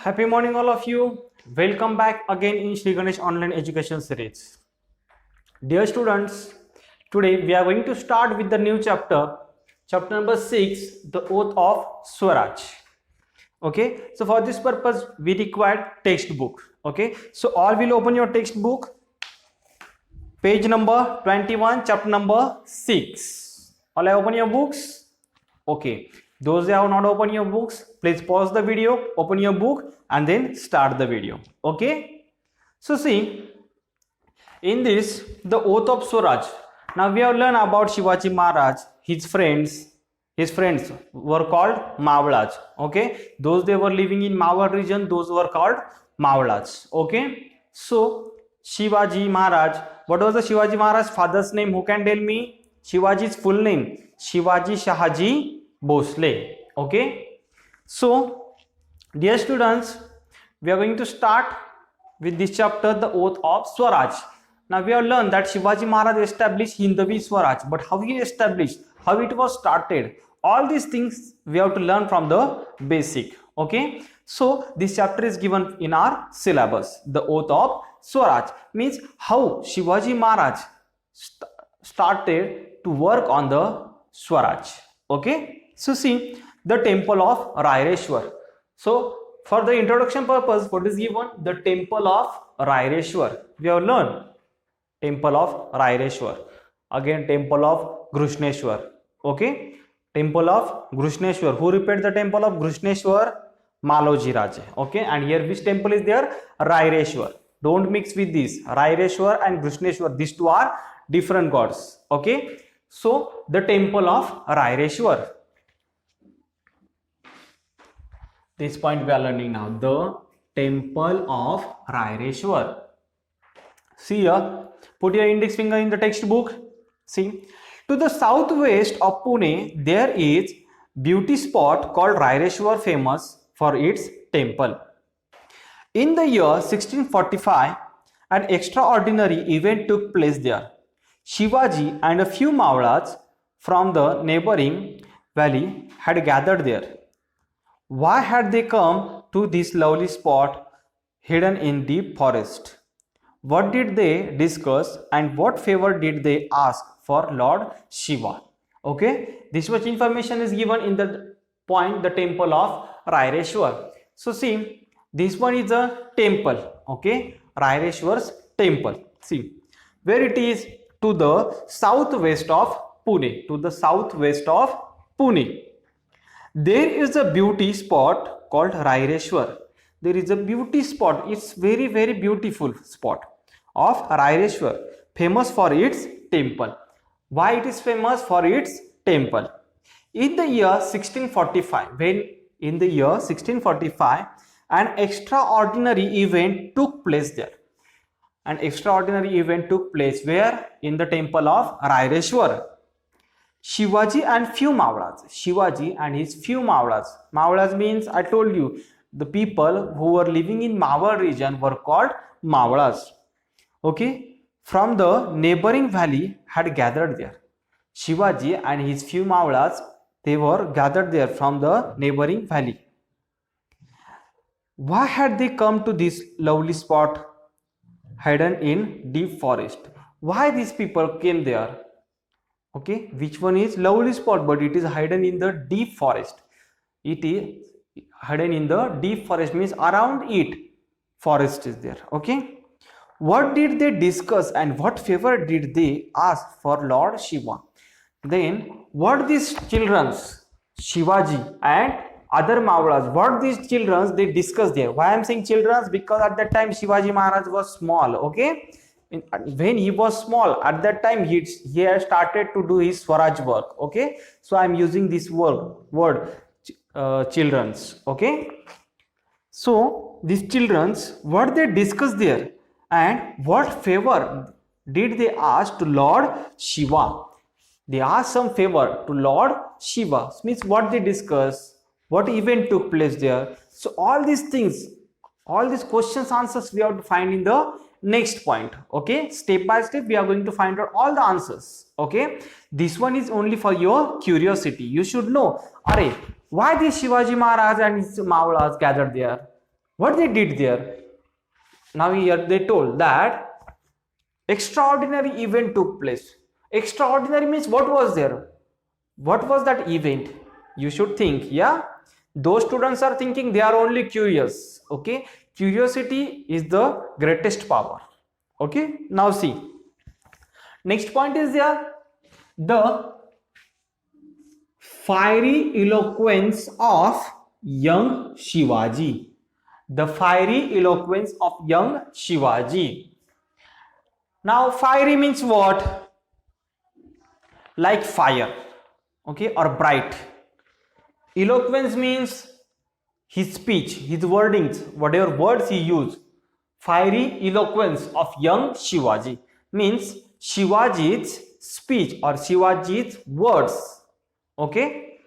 Happy morning, all of you. Welcome back again in Sri Ganesh Online Education Series. Dear students, today we are going to start with the new chapter, chapter number 6, the Oath of Swaraj. Okay, so for this purpose, we require textbook. Okay, so all will open your textbook, page number 21, chapter number 6. All I open your books. Okay, those who have not opened your books, please pause the video, open your book and then start the video. Okay, so see, in this, the Oath of Swaraj. Now we have learned about Shivaji Maharaj, his friends were called Mavalas. Okay, those they were living in Mawar region, those were called Mavalas. Okay, so Shivaji Maharaj, what was the Shivaji Maharaj father's name? Who can tell me? Shivaji's full name, Shivaji Shahaji Bhosle. Okay, so dear students, we are going to start with this chapter, the Oath of Swaraj. Now we have learned that Shivaji Maharaj established Hindvi Swaraj, but how he established, how it was started, all these things we have to learn from the basic. Okay, so this chapter is given in our syllabus. The Oath of Swaraj means how Shivaji Maharaj started to work on the Swaraj. Okay, so see, the temple of Raireshwar. So for the introduction purpose, what is given? The temple of Raireshwar. We have learned temple of Raireshwar. Again, temple of Grushneshwar. Okay, temple of Grushneshwar. Who repaired the temple of Grushneshwar? Maloji Raje. Okay, and here which temple is there? Raireshwar. Don't mix with this. Raireshwar and Grushneshwar, these two are different gods. Okay, so the temple of Raireshwar. This point we are learning now. The temple of Raireshwar. See here, put your index finger in the textbook. See, to the southwest of Pune, there is beauty spot called Raireshwar, famous for its temple. In the year 1645, an extraordinary event took place there. Shivaji and a few Mavalas from the neighboring valley had gathered there. Why had they come to this lovely spot hidden in deep forest? What did they discuss and what favor did they ask for Lord Shiva? Okay, this much information is given in the point, the temple of Raireshwar. So see, this one is a temple. Okay, Raireshwar's temple. See, where it is? To the southwest of Pune. To the southwest of Pune. There is a beauty spot called Raireshwar. There is a beauty spot. It's very, very beautiful spot of Raireshwar, famous for its temple. Why it is famous? For its temple. In the year 1645, an extraordinary event took place there. An extraordinary event took place where? In the temple of Raireshwar. Shivaji and few Mavalas. Shivaji and his few Mavalas. Mavalas means, I told you, the people who were living in Mawar region were called Mavalas. Okay, from the neighboring valley had gathered there. Shivaji and his few Mavalas, they were gathered there from the neighboring valley. Why had they come to this lovely spot hidden in deep forest? Why these people came there? Okay, which one is lovely spot, but it is hidden in the deep forest. It is hidden in the deep forest means around it forest is there. Okay, what did they discuss and what favor did they ask for Lord Shiva? Then what these children's, Shivaji and other Mavalas, what these children's they discussed there? Why I am saying children's? Because at that time Shivaji Maharaj was small. Okay, when he was small, at that time he had started to do his Swaraj work. Okay, so I am using this word children's. Okay, so these children's, what they discussed there and what favor did they ask to Lord Shiva? They asked some favor to Lord Shiva. Means what they discussed, what event took place there. So all these things, all these questions, answers we have to find in the next point. Okay, step by step we are going to find out all the answers. Okay, this one is only for your curiosity. You should know, why did Shivaji Maharaj and his Mavalas gathered there? What they did there? Now here they told that extraordinary event took place. Extraordinary means what was there? What was that event? You should think. Yeah, those students are thinking they are only curious. Okay, curiosity is the greatest power. Okay, now see, next point is there, the fiery eloquence of young Shivaji. The fiery eloquence of young Shivaji. Now fiery means what? Like fire, okay, or bright. Eloquence means his speech, his wordings, whatever words he used. Fiery eloquence of young Shivaji means Shivaji's speech or Shivaji's words. Okay,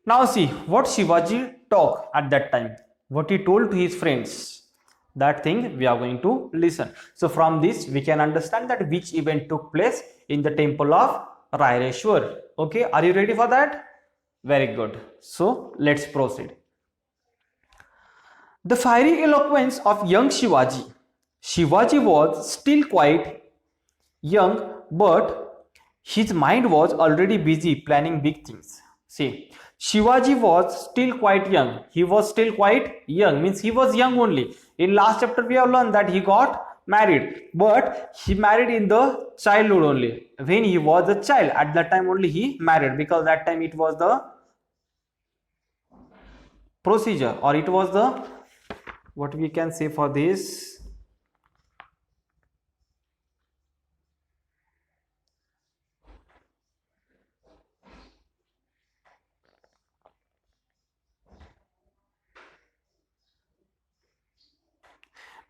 now see what Shivaji talked at that time, what he told to his friends. That thing we are going to listen. So from this we can understand that which event took place in the temple of Raireshwar. Okay, are you ready for that? Very good. So let's proceed. The fiery eloquence of young Shivaji. Shivaji was still quite young, but his mind was already busy planning big things. See, Shivaji was still quite young. He was still quite young means he was young only. In last chapter we have learned that he got married, but he married in the childhood only. When he was a child, at that time only he married, because that time it was the procedure, or it was the, what we can say for this,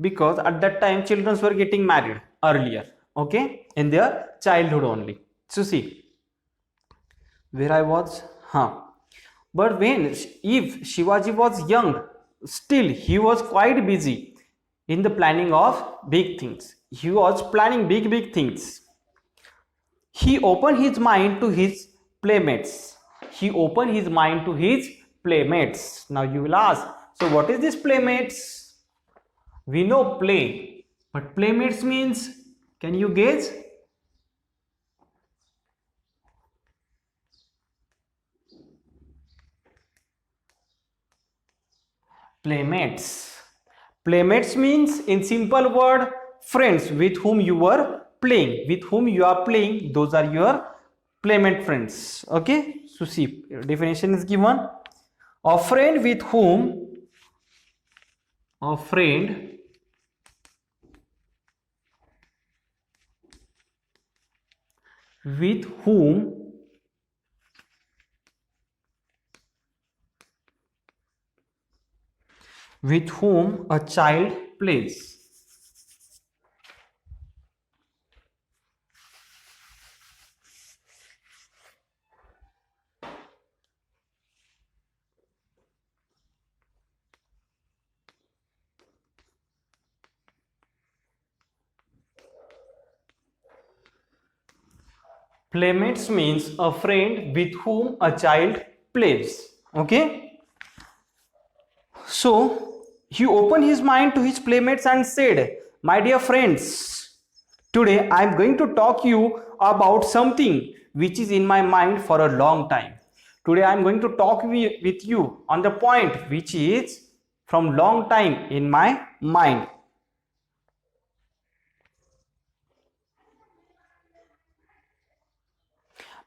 because at that time children were getting married earlier, okay, in their childhood only. So see where I was, but when, if Shivaji was young, still he was quite busy in the planning of big things. He was planning big things. He opened his mind to his playmates. He opened his mind to his playmates. Now you will ask, so what is this playmates? We know play, but playmates means, can you guess? Playmates. Playmates means, in simple word, friends with whom you were playing, with whom you are playing, those are your playmate friends. Okay, so see, definition is given. A friend with whom, a friend with whom a child plays. Playmates means a friend with whom a child plays. Okay, so he opened his mind to his playmates and said, my dear friends, today I am going to talk you about something which is in my mind for a long time. Today I am going to talk with you on the point which is from long time in my mind.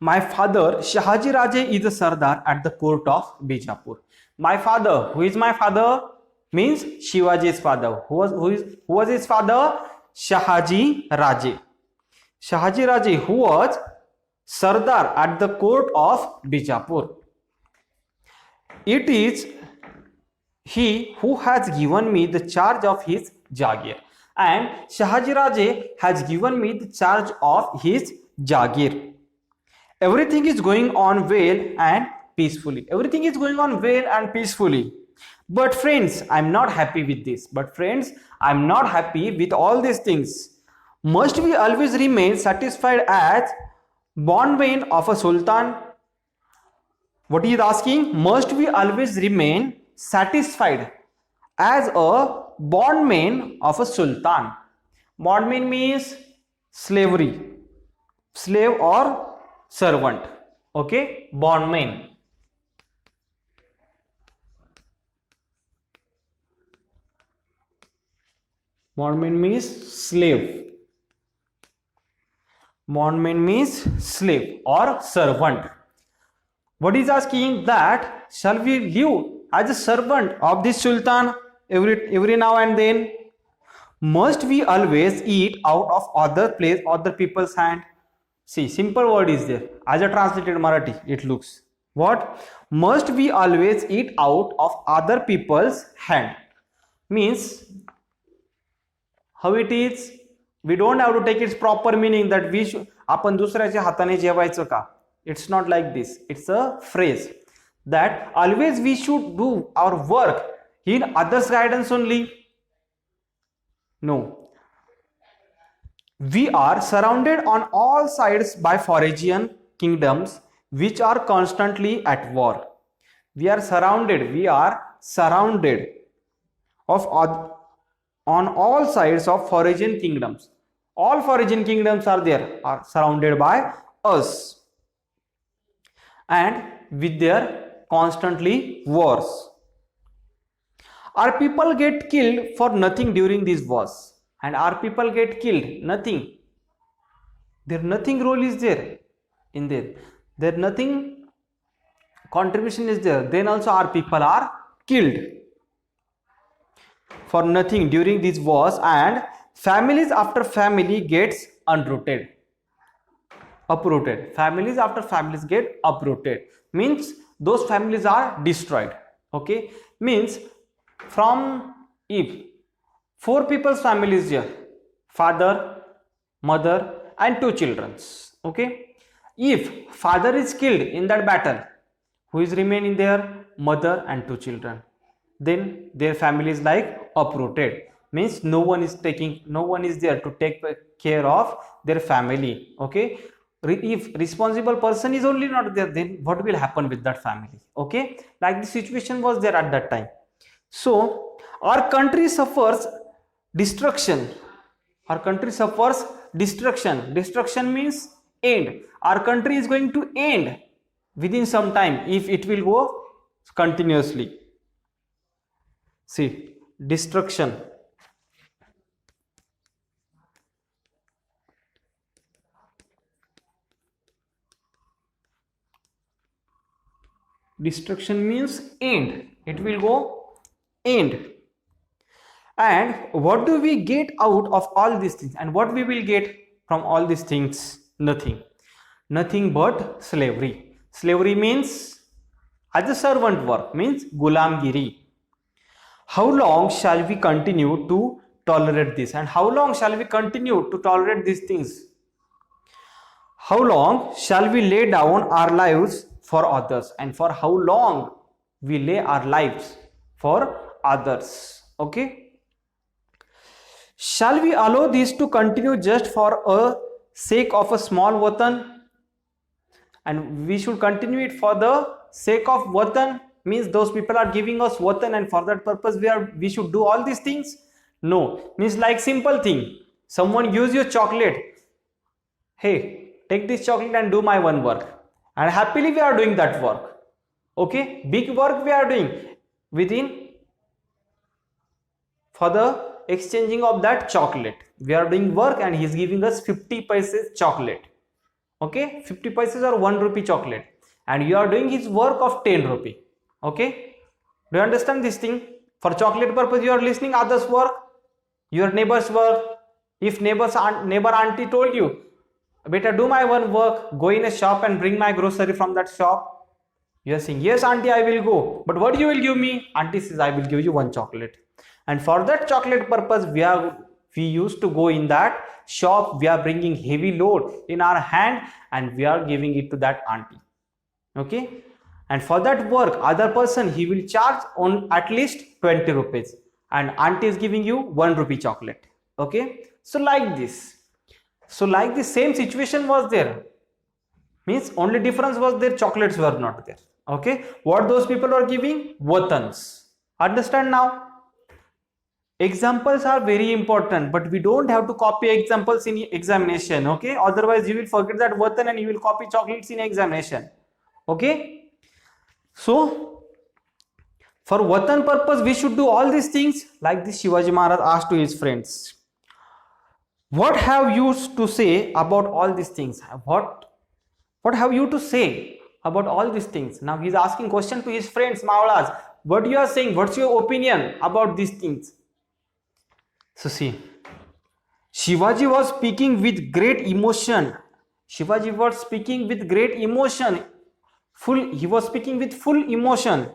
My father Shahaji Raje is a Sardar at the court of Bijapur. My father, who is my father? Means Shivaji's father. Who was his father? Shahaji Raje. Shahaji Raje, who was Sardar at the court of Bijapur. It is he who has given me the charge of his Jagir, and Shahaji Raje has given me the charge of his Jagir. Everything is going on well and peacefully. Everything is going on well and peacefully. But friends, I'm not happy with this. But friends, I'm not happy with all these things. Must we always remain satisfied as bondman of a sultan? What he is asking, must we always remain satisfied as a bondman of a sultan. Bondman means slavery, slave or servant. Okay, bondman. Bondman means slave. Bondman means slave or servant. What is asking that shall we live as a servant of this sultan every now and then? Must we always eat out of other people's hand? See, simple word is there. As a translated Marathi, it looks. What? Must we always eat out of other people's hand? Means, how it is, we don't have to take its proper meaning that we should आपण दुसऱ्याच्या हाताने जेवायचं का. It's not like this. It's a phrase that always we should do our work in others' guidance only. No. We are surrounded on all sides by foreign kingdoms which are constantly at war. We are surrounded of on all sides of foreign kingdoms. All foreign kingdoms are surrounded by us, and with their constantly wars. Our people get killed for nothing during these wars, and our people get killed nothing. Their nothing role is there in there. Their nothing contribution is there. Then also our people are killed for nothing during these wars, and families after family gets uprooted. Families after families get uprooted. Means those families are destroyed. Okay. Means from if 4 people's family is here, father, mother and 2 children. Okay. If father is killed in that battle, who is remaining there? Mother and 2 children. Then their family is like uprooted. Means no one is there to take care of their family. Okay. If responsible person is only not there, then what will happen with that family? Okay. Like the situation was there at that time. So our country suffers destruction. Our country suffers destruction. Destruction means end. Our country is going to end within some time if it will go continuously. See, destruction. Destruction means end. It will go end. And what do we get out of all these things? And what we will get from all these things? Nothing. Nothing but slavery. Slavery means as a servant work, means gulamgiri. How long shall we continue to tolerate this? And how long shall we continue to tolerate these things? How long shall we lay down our lives for others? And for how long we lay our lives for others? Okay. Shall we allow this to continue just for a sake of a small watan? And we should continue it for the sake of watan, means those people are giving us watan, and for that purpose we should do all these things? No. Means like simple thing. Someone gives you chocolate. Hey, take this chocolate and do my one work. And happily we are doing that work. Okay. Big work we are doing within for the exchanging of that chocolate. We are doing work and he is giving us 50 paise chocolate. Okay. 50 paise or 1 rupee chocolate. And you are doing his work of 10 rupee. Okay. Do you understand this thing? For chocolate purpose you are listening others work, your neighbor's work. If neighbor auntie told you, better do my one work, go in a shop and bring my grocery from that shop. You are saying, yes auntie, I will go. But what you will give me? Auntie says, I will give you 1 chocolate. And for that chocolate purpose, we used to go in that shop. We are bringing heavy load in our hand and we are giving it to that auntie. Okay. And for that work, other person, he will charge on at least 20 rupees. And auntie is giving you 1 rupee chocolate. Okay. So like this. So like the same situation was there. Means only difference was their chocolates were not there. Okay. What those people are giving? Watans. Understand now? Examples are very important, but we don't have to copy examples in examination. Okay, otherwise you will forget that Vatan and you will copy chocolates in examination. Okay, so for Vatan purpose we should do all these things. Like this, Shivaji Maharaj asked to his friends, what have you to say about all these things? What have you to say about all these things? Now he's asking question to his friends, Mavalas. What you are saying? What's your opinion about these things? So see, Shivaji was speaking with great emotion. Shivaji was speaking with great emotion. He was speaking with full emotion,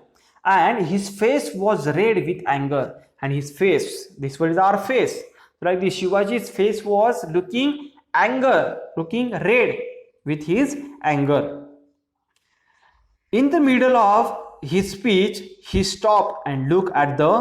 and his face was red with anger. And his face, this was our face. Like the Shivaji's face was looking red with his anger. In the middle of his speech, he stopped and looked at the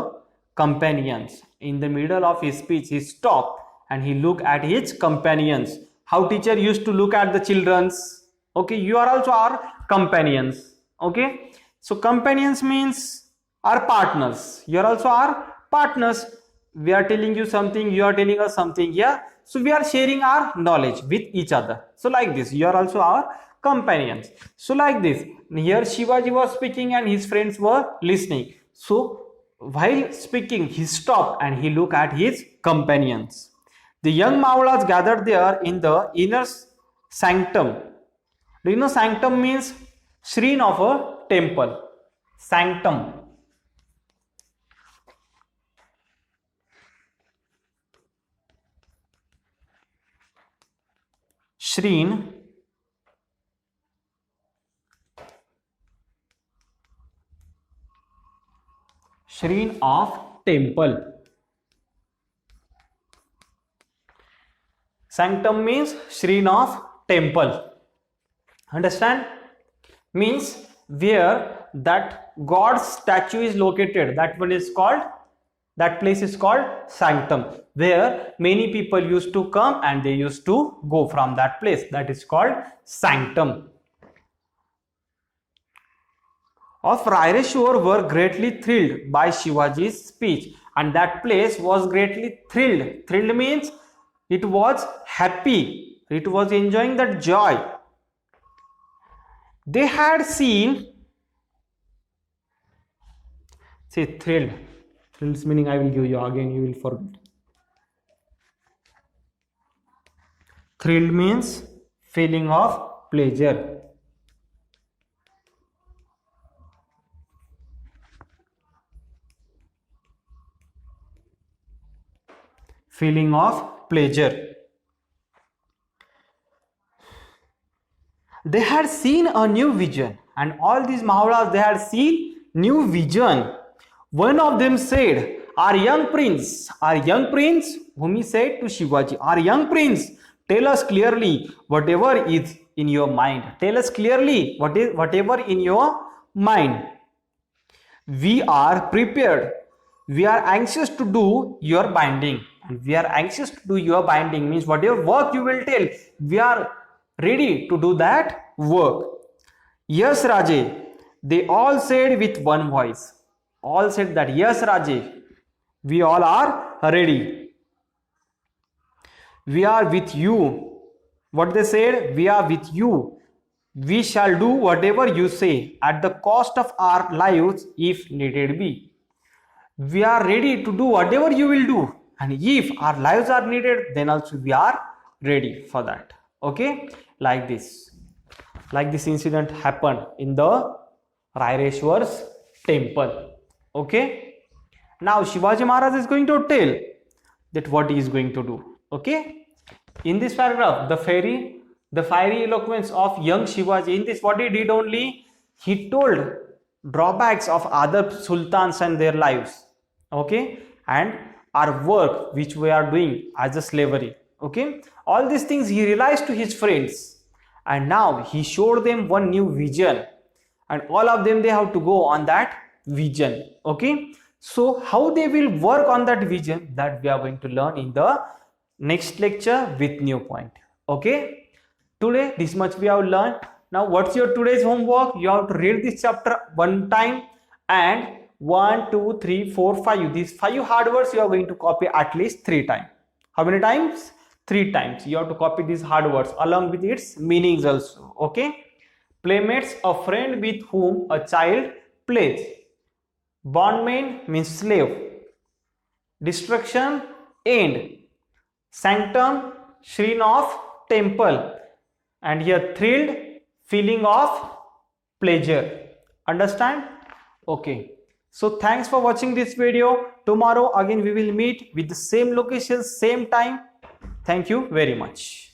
companions. In the middle of his speech, he stopped and he looked at his companions. How teacher used to look at the children's. Okay, you are also our companions. Okay, so companions means our partners. You are also our partners. We are telling you something, you are telling us something. Yeah, so we are sharing our knowledge with each other. So like this, you are also our companions. So like this, here Shivaji was speaking and his friends were listening. So while speaking, he stopped and he looked at his companions. The young Mavalas gathered there in the inner sanctum. Do you know sanctum means shrine of a temple? Sanctum. Shrine of temple. Sanctum means shrine of temple. Understand? Means where that God's statue is located. That place is called sanctum, where many people used to come and they used to go from that place. That is called sanctum. Of Raireshwar were greatly thrilled by Shivaji's speech, and that place was greatly thrilled. Thrilled means it was happy, it was enjoying that joy. They had seen, say thrilled. Thrilled meaning I will give you again, you will forget. Thrilled means feeling of pleasure. Feeling of pleasure. They had seen a new vision, and all these Mavalas, they had seen new vision. One of them said, our young prince, whom he said to Shivaji, our young prince, tell us clearly whatever is in your mind. Tell us clearly whatever in your mind. We are prepared. We are anxious to do your binding. And we are anxious to do your binding means whatever work you will tell, we are ready to do that work. Yes, Raje. They all said with one voice. All said that yes, Raje. We all are ready. We are with you. What they said? We are with you. We shall do whatever you say at the cost of our lives if needed be. We are ready to do whatever you will do, and if our lives are needed, then also we are ready for that. Okay, like this incident happened in the Raireshwar's temple. Okay, now Shivaji Maharaj is going to tell that what he is going to do. Okay, in this paragraph, the fiery eloquence of young Shivaji, in this what he did only, he told drawbacks of other sultans and their lives. Okay, and our work which we are doing as a slavery. Okay, all these things he realized to his friends, and now he showed them one new vision, and all of them, they have to go on that vision. Okay, so how they will work on that vision, that we are going to learn in the next lecture with new point. Okay, today this much we have learned. Now what's your today's homework? You have to read this chapter one time and 1, 2, 3, 4, 5. These 5 hard words you are going to copy at least 3 times. How many times? 3 times. You have to copy these hard words along with its meanings also. Okay. Playmates, a friend with whom a child plays. Bondman means slave. Destruction, end. Sanctum, shrine of temple. And here thrilled, feeling of pleasure. Understand? Okay. So thanks for watching this video. Tomorrow again we will meet with the same location, same time. Thank you very much.